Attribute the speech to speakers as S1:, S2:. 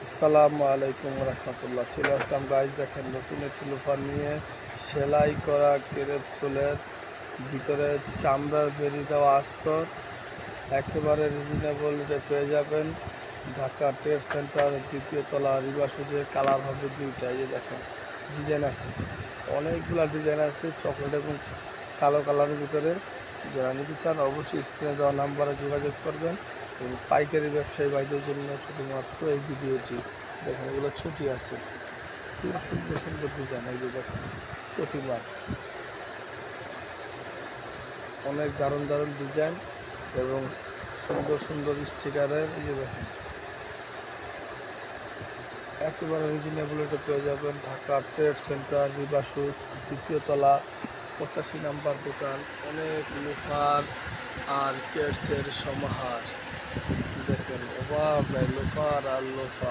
S1: আসসালামু আলাইকুম রহমতুল্লাহ। চলে আসলাম গাইজ, দেখেন নতুন একটি লোফার নিয়ে। সেলাই করা ক্রেপ সোলের ভিতরে চামড়ার বেরিয়ে দেওয়া আস্তর, একেবারে রিজনেবল রেটে পেয়ে যাবেন। ঢাকা ট্রেড সেন্টার দ্বিতীয় তলা, রিবা সুজে। কালার হবে দুইটা। এই যে দেখেন ডিজাইন আছে, অনেকগুলা ডিজাইন আছে চকলেট এবং কালো কালারের ভিতরে। যারা নিতে চান অবশ্যই স্ক্রিনে দেওয়া নাম্বারে যোগাযোগ করবেন। এবং পাইকারি ব্যবসায়ী ভাইদের জন্য শুধুমাত্র এই ভিডিওটি। দেখেন এগুলো ছুটি আছে, খুব সুন্দর সুন্দর ডিজাইন। এই যে দেখেন চটি মাল, অনেক দারুণ দারুণ ডিজাইন এবং সুন্দর সুন্দর স্টিকারের। এই যে দেখেন একেবারে রিজনেবল রেটে পেয়ে যাবেন। ঢাকা ট্রেড সেন্টার, রিবা শুজ, দ্বিতীয় তলা, 85 নাম্বার দোকান। অনেক লোফার আর কেটসের সমাহার। দেখেন অভাব নাই, লোফার আর লোফার।